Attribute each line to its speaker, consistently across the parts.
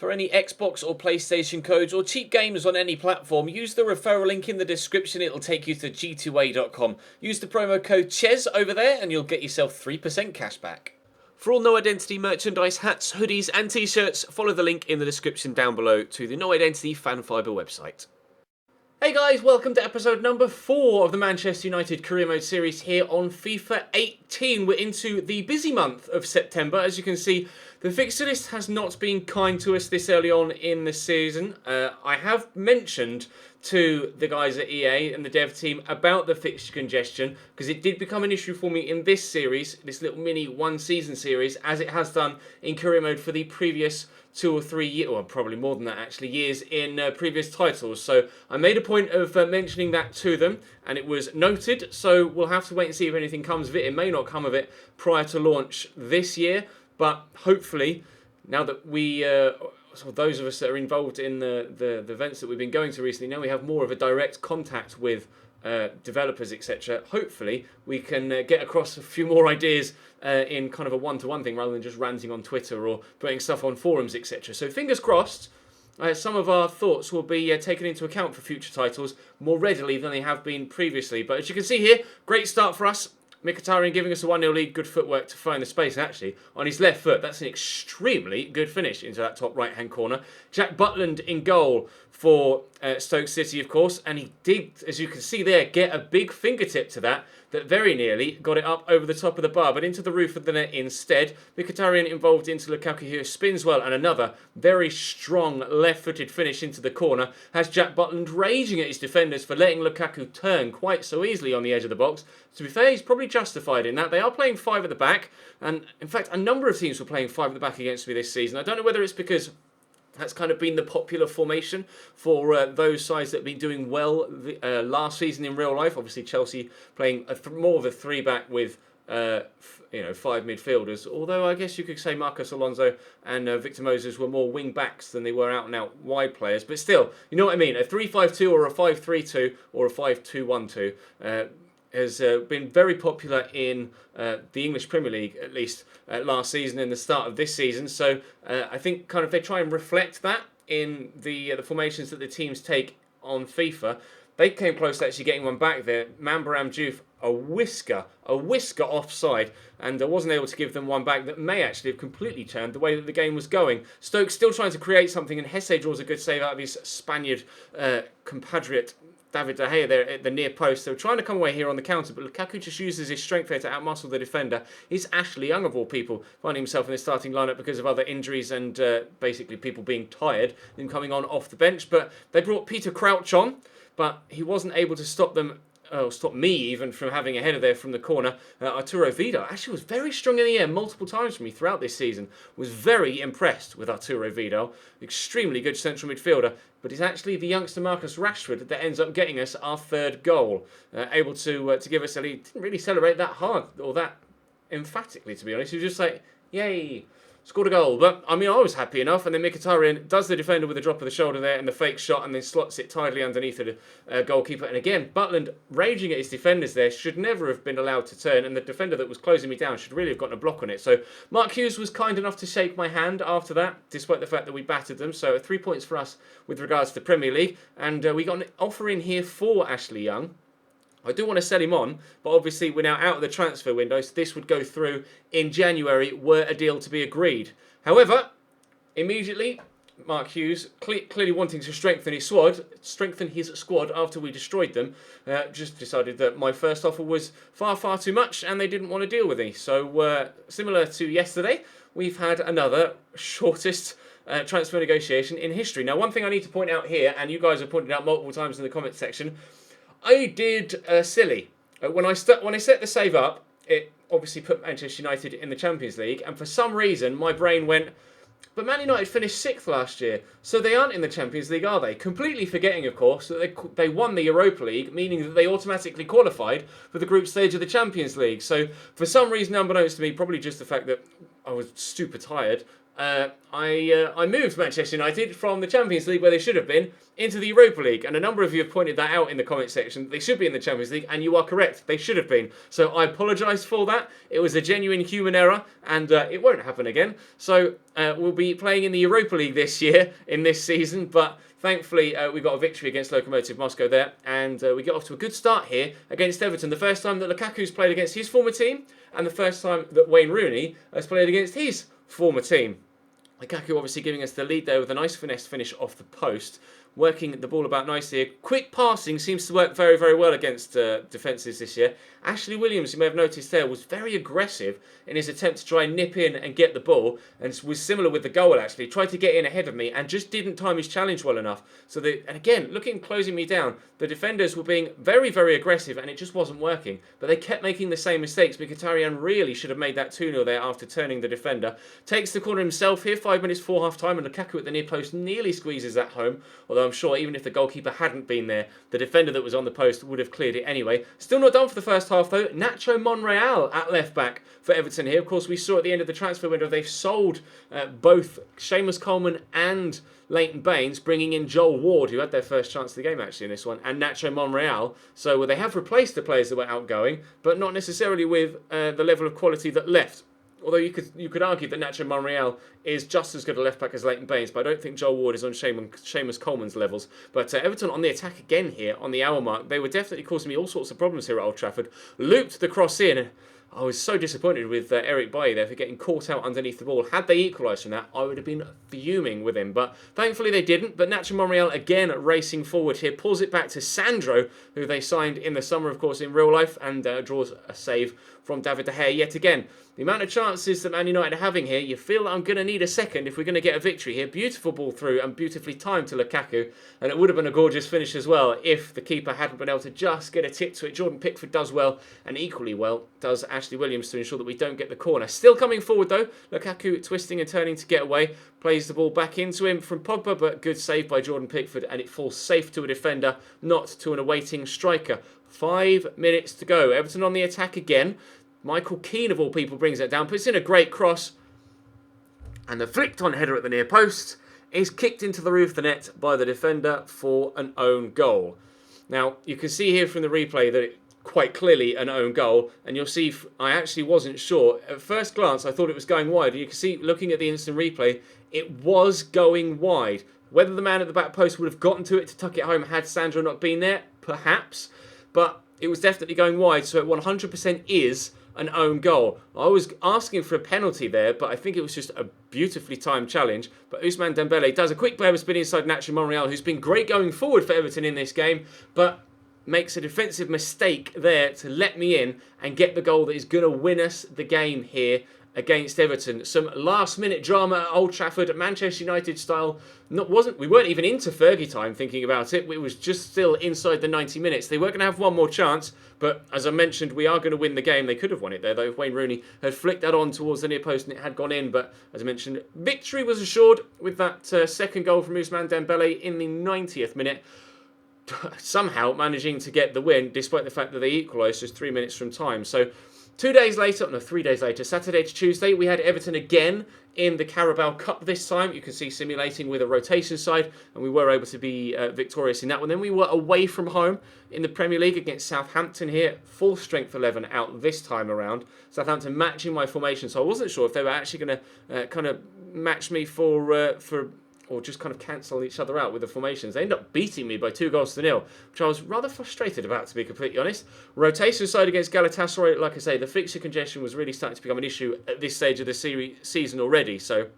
Speaker 1: For any Xbox or PlayStation codes or cheap games on any platform, use the referral link in the description. It'll take you to g2a.com. Use the promo code CHES over there and you'll get yourself 3% cash back. For all No Identity merchandise, hats, hoodies and t-shirts, follow the link in the description down below to the No Identity Fan Fibre website. Hey guys, welcome to episode number 4 of the Manchester United Career Mode series here on FIFA 18. We're into the busy month of September. As you can see, the fixture list has not been kind to us this early on in the season. I have mentioned to the guys at EA and the dev team about the fixture congestion because it did become an issue for me in this series, this little mini one season series, as it has done in Career Mode for the previous 2 or 3 years, or probably more than that actually, years in previous titles. So I made a point of mentioning that to them and it was noted. So we'll have to wait and see if anything comes of it. It may not come of it prior to launch this year, but hopefully now that we, so those of us that are involved in the events that we've been going to recently, now we have more of a direct contact with developers, etc. Hopefully we can get across a few more ideas in kind of a one-to-one thing rather than just ranting on Twitter or putting stuff on forums, etc. So fingers crossed, some of our thoughts will be taken into account for future titles more readily than they have been previously. But as you can see here, great start for us. Mkhitaryan giving us a 1-0 lead, good footwork to find the space, and actually, on his left foot, that's an extremely good finish into that top right-hand corner. Jack Butland in goal for Stoke City, of course, and he did, as you can see there, get a big fingertip to that very nearly got it up over the top of the bar, but into the roof of the net instead. Mkhitaryan involved into Lukaku, who spins well, and another very strong left-footed finish into the corner has Jack Butland raging at his defenders for letting Lukaku turn quite so easily on the edge of the box. To be fair, he's probably justified in that. They are playing 5 at the back, and in fact, a number of teams were playing 5 at the back against me this season. I don't know whether it's because that's kind of been the popular formation for those sides that have been doing well last season in real life. Obviously, Chelsea playing more of a 3-back with 5 midfielders. Although I guess you could say Marcos Alonso and Victor Moses were more wing backs than they were out-and-out wide players. But still, you know what I mean? A 3-5-2 or a 5-3-2 or a 5-2-1-2. Has been very popular in the English Premier League, at least last season and the start of this season. So I think kind of they try and reflect that in the formations that the teams take on FIFA. They came close to actually getting one back there. Mambaram Diouf, a whisker offside, and I wasn't able to give them one back that may actually have completely turned the way that the game was going. Stoke still trying to create something, and Hesse draws a good save out of his Spaniard compatriot David De Gea there at the near post. So trying to come away here on the counter, but Lukaku just uses his strength there to outmuscle the defender. He's Ashley Young, of all people, finding himself in the starting lineup because of other injuries and basically people being tired and coming on off the bench. But they brought Peter Crouch on, but he wasn't able to stop them. Stop me even from having a header there from the corner. Arturo Vidal actually was very strong in the air multiple times for me throughout this season. Was very impressed with Arturo Vidal. Extremely good central midfielder. But it's actually the youngster Marcus Rashford that ends up getting us our 3rd goal. Able to give us a lead. Didn't really celebrate that hard or that emphatically, to be honest. He was just like, yay. Scored a goal, but I mean, I was happy enough. And then Mkhitaryan does the defender with a drop of the shoulder there and the fake shot, and then slots it tidily underneath the goalkeeper. And again, Butland raging at his defenders there, should never have been allowed to turn, and the defender that was closing me down should really have gotten a block on it. So Mark Hughes was kind enough to shake my hand after that, despite the fact that we battered them. So 3 points for us with regards to the Premier League, and we got an offer in here for Ashley Young. I do want to sell him on, but obviously we're now out of the transfer window, so this would go through in January were a deal to be agreed. However, immediately, Mark Hughes, clearly wanting to strengthen his squad after we destroyed them, just decided that my first offer was far too much and they didn't want to deal with me. So similar to yesterday, we've had another shortest transfer negotiation in history. Now, one thing I need to point out here, and you guys have pointed out multiple times in the comments section, I did silly. When I set the save up, it obviously put Manchester United in the Champions League, and for some reason my brain went, but Man United finished 6th last year, so they aren't in the Champions League, are they? Completely forgetting, of course, that they won the Europa League, meaning that they automatically qualified for the group stage of the Champions League. So for some reason, unbeknownst to me, probably just the fact that I was super tired,
Speaker 2: I moved Manchester United from the Champions League, where they should have been, into the Europa League. And a number of you have pointed that out in the comment section. They should be in the Champions League, and you are correct. They should have been. So I apologise for that. It was a genuine human error, and it won't happen again. So we'll be playing in the Europa League this year, in this season. But thankfully, we got a victory against Lokomotiv Moscow there, and we get off to a good start here against Everton. The first time that Lukaku's played against his former team, and the first time that Wayne Rooney has played against his former team. Lukaku obviously giving us the lead there with a nice finesse finish off the post. Working the ball about nicely. Quick passing seems to work very, very well against defences this year. Ashley Williams, you may have noticed there, was very aggressive in his attempt to try and nip in and get the ball, and was similar with the goal actually. Tried to get in ahead of me and just didn't time his challenge well enough. And again, looking closing me down, the defenders were being very, very aggressive and it just wasn't working. But they kept making the same mistakes. Mkhitaryan really should have made that 2-0 there after turning the defender. Takes the corner himself here, 5 minutes before half time, and Lukaku at the near post nearly squeezes that home. Although I'm sure even if the goalkeeper hadn't been there, the defender that was on the post would have cleared it anyway. Still not done for the first half though. Nacho Monreal at left back for Everton here. Of course, we saw at the end of the transfer window they've sold both Seamus Coleman and Leighton Baines, bringing in Joel Ward, who had their first chance of the game actually in this one, and Nacho Monreal. So they have replaced the players that were outgoing, but not necessarily with the level of quality that left. Although you could argue that Nacho Monreal is just as good a left back as Leighton Baines, but I don't think Joel Ward is on Seamus Coleman's levels. But Everton on the attack again here on the hour mark. They were definitely causing me all sorts of problems here at Old Trafford. Looped the cross in. I was so disappointed with Eric Bailly there for getting caught out underneath the ball. Had they equalised from that, I would have been fuming with him. But thankfully they didn't. But Nacho Monreal again racing forward here. Pulls it back to Sandro, who they signed in the summer, of course, in real life. And draws a save from David De Gea yet again. The amount of chances that Man United are having here, you feel that I'm going to need a second if we're going to get a victory here. Beautiful ball through and beautifully timed to Lukaku. And it would have been a gorgeous finish as well if the keeper hadn't been able to just get a tip to it. Jordan Pickford does well, and equally well does Ashley Williams to ensure that we don't get the corner. Still coming forward though. Lukaku twisting and turning to get away. Plays the ball back into him from Pogba, but good save by Jordan Pickford, and it falls safe to a defender, not to an awaiting striker. 5 minutes to go. Everton on the attack again. Michael Keane, of all people, brings it down, puts in a great cross, and the flicked-on header at the near post is kicked into the roof of the net by the defender for an own goal. Now, you can see here from the replay that it's quite clearly an own goal, and you'll see I actually wasn't sure. At first glance, I thought it was going wide. You can see, looking at the instant replay, it was going wide. Whether the man at the back post would have gotten to it to tuck it home had Sandro not been there, perhaps, but it was definitely going wide, so it 100% is an own goal. I was asking for a penalty there, but I think it was just a beautifully timed challenge. But Ousmane Dembele does a quick player spin inside Nacho Monreal, who's been great going forward for Everton in this game, but makes a defensive mistake there to let me in and get the goal that is going to win us the game here against Everton. Some last-minute drama at Old Trafford, Manchester United style. We weren't even into Fergie time thinking about it. It was just still inside the 90 minutes. They were going to have one more chance, but as I mentioned, we are going to win the game. They could have won it there, though, if Wayne Rooney had flicked that on towards the near post and it had gone in. But as I mentioned, victory was assured with that second goal from Ousmane Dembele in the 90th minute. Somehow managing to get the win, despite the fact that they equalised just 3 minutes from time. So 3 days later, Saturday to Tuesday, we had Everton again in the Carabao Cup this time. You can see simulating with a rotation side, and we were able to be victorious in that one. Then we were away from home in the Premier League against Southampton here. Full strength 11 out this time around. Southampton matching my formation, so I wasn't sure if they were actually going to kind of match me for or just kind of cancel each other out with the formations. They ended up beating me by 2-0, which I was rather frustrated about, to be completely honest. Rotation side against Galatasaray, like I say, the fixture congestion was really starting to become an issue at this stage of the season already. So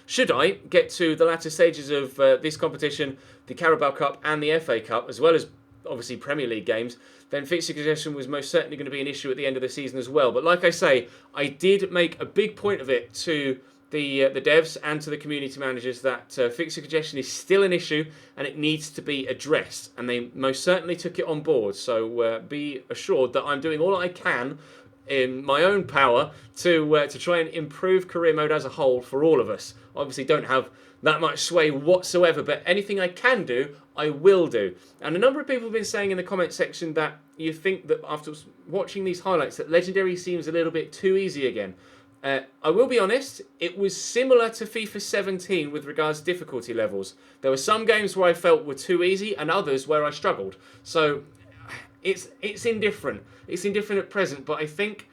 Speaker 2: should I get to the latter stages of this competition, the Carabao Cup and the FA Cup, as well as obviously Premier League games, then fixture congestion was most certainly going to be an issue at the end of the season as well. But like I say, I did make a big point of it to the devs and to the community managers that fixture congestion is still an issue and it needs to be addressed, and they most certainly took it on board. So be assured that I'm doing all I can in my own power to try and improve career mode as a whole for all of us. Obviously don't have that much sway whatsoever, but anything I can do, I will do. And a number of people have been saying in the comment section that you think that after watching these highlights that Legendary seems a little bit too easy again. I will be honest, it was similar to FIFA 17 with regards to difficulty levels. There were some games where I felt were too easy and others where I struggled. So it's indifferent. It's indifferent at present, but I think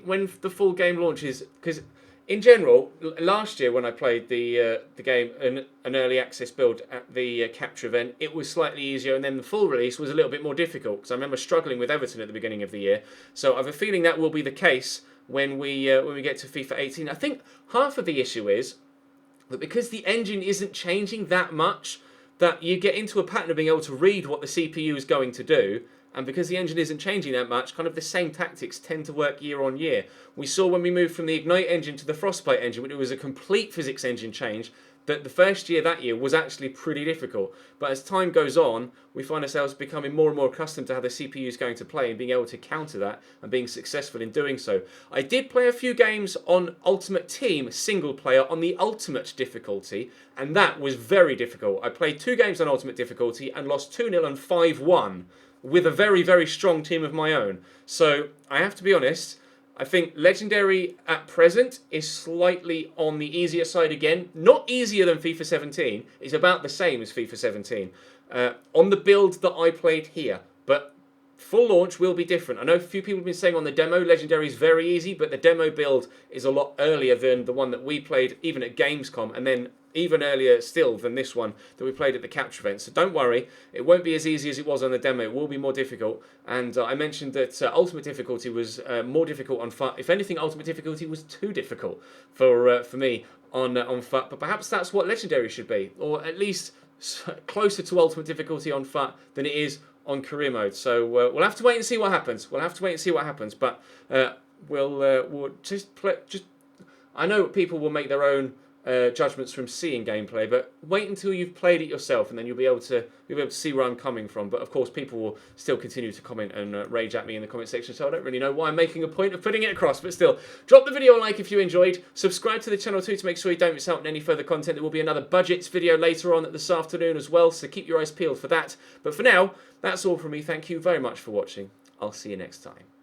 Speaker 2: when the full game launches, because in general, last year when I played the game, an early access build at the capture event, it was slightly easier, and then the full release was a little bit more difficult because I remember struggling with Everton at the beginning of the year. So I have a feeling that will be the case when we get to FIFA 18. I think half of the issue is that because the engine isn't changing that much, that you get into a pattern of being able to read what the CPU is going to do. And because the engine isn't changing that much, kind of the same tactics tend to work year on year. We saw when we moved from the Ignite engine to the Frostbite engine, when it was a complete physics engine change, that the first year that year was actually pretty difficult. But as time goes on, we find ourselves becoming more and more accustomed to how the CPU is going to play and being able to counter that and being successful in doing so. I did play a few games on Ultimate Team single player on the Ultimate difficulty, and that was very difficult. I played 2 games on Ultimate difficulty and lost 2-0 and 5-1. With a very, very strong team of my own. So I have to be honest, I think Legendary at present is slightly on the easier side again. Not easier than FIFA 17. It's about the same as FIFA 17. On the build that I played here. But full launch will be different. I know a few people have been saying on the demo, Legendary is very easy, but the demo build is a lot earlier than the one that we played even at Gamescom, and then even earlier still than this one that we played at the capture event. So don't worry, it won't be as easy as it was on the demo. It will be more difficult. And I mentioned that Ultimate difficulty was more difficult on FUT. If anything, Ultimate difficulty was too difficult for me on FUT. But perhaps that's what Legendary should be, or at least closer to Ultimate difficulty on FUT than it is on career mode. So we'll have to wait and see what happens. But we'll just I know people will make their own judgments from seeing gameplay, but wait until you've played it yourself, and then you'll be able to see where I'm coming from. But of course, people will still continue to comment and rage at me in the comment section, so I don't really know why I'm making a point of putting it across. But still, drop the video a like if you enjoyed. Subscribe to the channel too to make sure you don't miss out on any further content. There will be another budgets video later on this afternoon as well, so keep your eyes peeled for that. But for now, that's all from me. Thank you very much for watching. I'll see you next time.